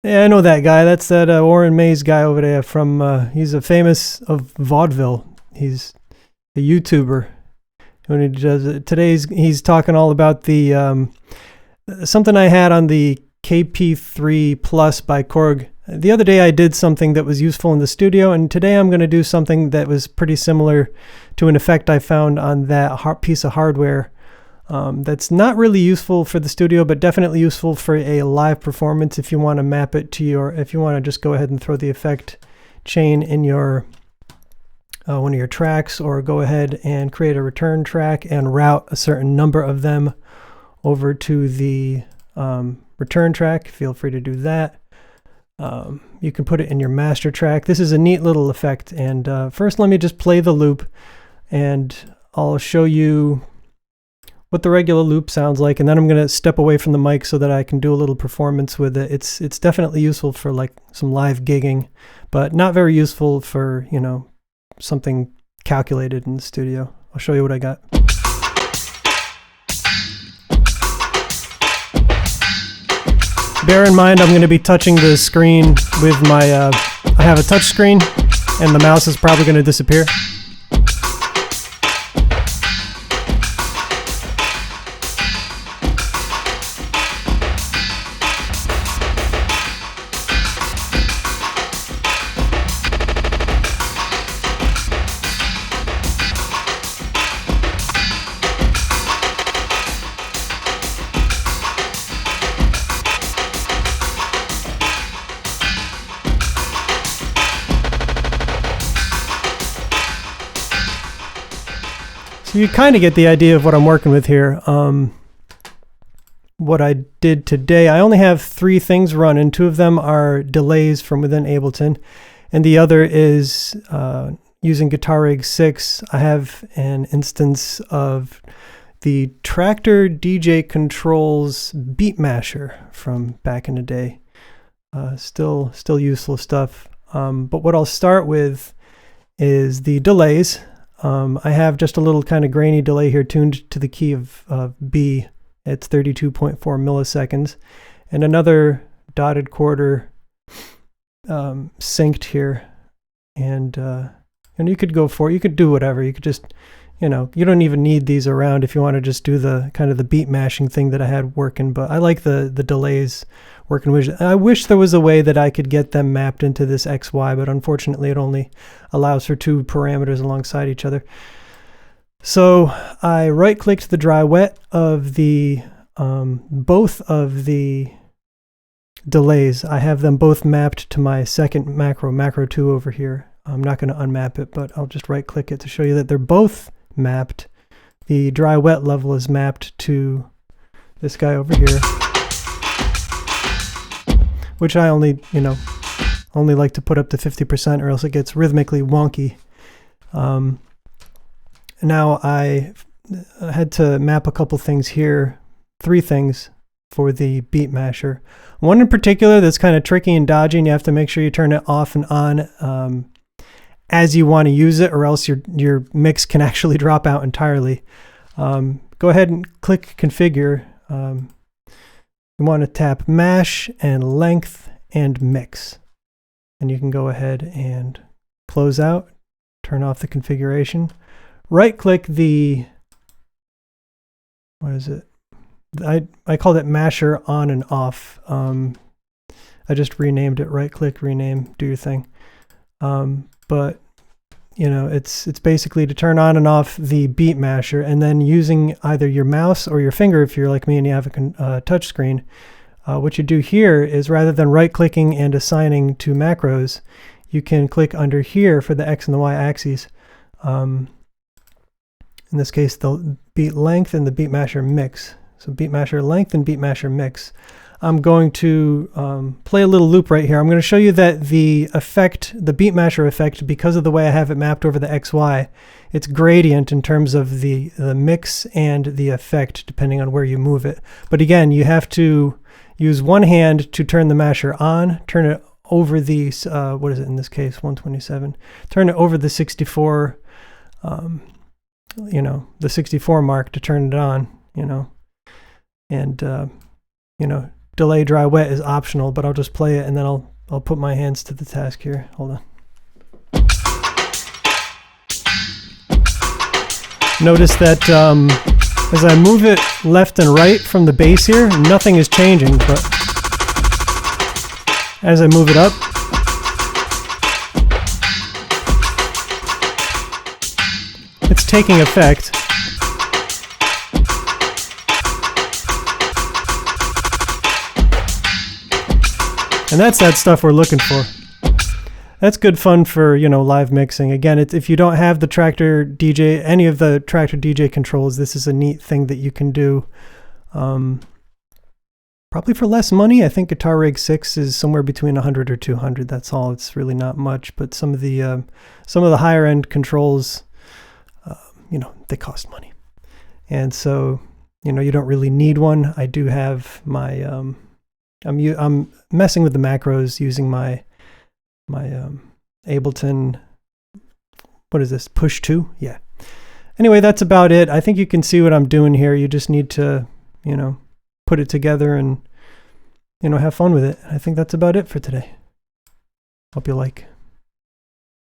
Yeah, I know that guy. That's that Warren Mays guy over there from, he's a famous of vaudeville. He's a YouTuber. When he does it, he's talking all about the, something I had on the KP3 Plus by Korg. The other day I did something that was useful in the studio, and today I'm going to do something that was pretty similar to an effect I found on that piece of hardware. That's not really useful for the studio, but definitely useful for a live performance if you want to map it to if you want to just go ahead and throw the effect chain in your one of your tracks, or go ahead and create a return track and route a certain number of them over to the return track. Feel free to do that. You can put it in your master track. This is a neat little effect, and first let me just play the loop and I'll show you what the regular loop sounds like, and then I'm going to step away from the mic so that I can do a little performance with it. It's definitely useful for like some live gigging, but not very useful for, you know, something calculated in the studio. I'll show you what I got. Bear in mind I'm going to be touching the screen with my, I have a touch screen and the mouse is probably going to disappear. You kind of get the idea of what I'm working with here. What I did today, I only have 3 things running. 2 of them are delays from within Ableton, and the other is using Guitar Rig 6. I have an instance of the Tractor DJ Controls Beat Masher from back in the day. Still useful stuff. But what I'll start with is the delays. I have just a little kind of grainy delay here tuned to the key of B. It's 32.4 milliseconds. And another dotted quarter synced here. And you could go for it. You could do whatever. You could just, you know, you don't even need these around if you want to just do the kind of the beat mashing thing that I had working. But I like the delays working with. I wish there was a way that I could get them mapped into this XY, but unfortunately it only allows for 2 parameters alongside each other. So I right-clicked the dry wet of the both of the delays. I have them both mapped to my second macro 2 over here. I'm not going to unmap it, but I'll just right-click it to show you that they're both mapped. The dry wet level is mapped to this guy over here, which I only like to put up to 50% or else it gets rhythmically wonky. Now I had to map a couple things here, 3 things for the beat masher. One in particular that's kind of tricky and dodgy, and you have to make sure you turn it off and on as you want to use it, or else your mix can actually drop out entirely. Go ahead and click configure. You want to tap mash and length and mix, and you can go ahead and close out, turn off the configuration, right click the, what is it? I called it masher on and off. I just renamed it. Right click, rename, do your thing. But you know, it's basically to turn on and off the beat masher, and then using either your mouse or your finger if you're like me and you have a touch screen. What you do here is, rather than right clicking and assigning to macros, you can click under here for the X and the Y axes. In this case, the beat length and the beat masher mix. So beat masher length and beat masher mix. I'm going to play a little loop right here. I'm going to show you that the effect, the beat masher effect, because of the way I have it mapped over the XY, it's gradient in terms of the mix and the effect depending on where you move it. But again, you have to use one hand to turn the masher on, turn it over the, what is it in this case, 127, turn it over the 64, you know, the 64 mark to turn it on, you know, and, you know, delay, dry, wet is optional, but I'll just play it and then I'll put my hands to the task here. Hold on. Notice that as I move it left and right from the bass here, nothing is changing, but as I move it up, it's taking effect. And that's that stuff we're looking for. That's good fun for, you know, live mixing. Again, if you don't have the Traktor DJ, any of the Traktor DJ controls, this is a neat thing that you can do. Probably for less money. I think Guitar Rig 6 is somewhere between 100 or 200. That's all. It's really not much. But some of the higher end controls, you know, they cost money. And so, you know, you don't really need one. I do have my, I'm messing with the macros using my Ableton, what is this, push 2? Yeah. Anyway, that's about it. I think you can see what I'm doing here. You just need to, you know, put it together and, you know, have fun with it. I think that's about it for today. Hope you like.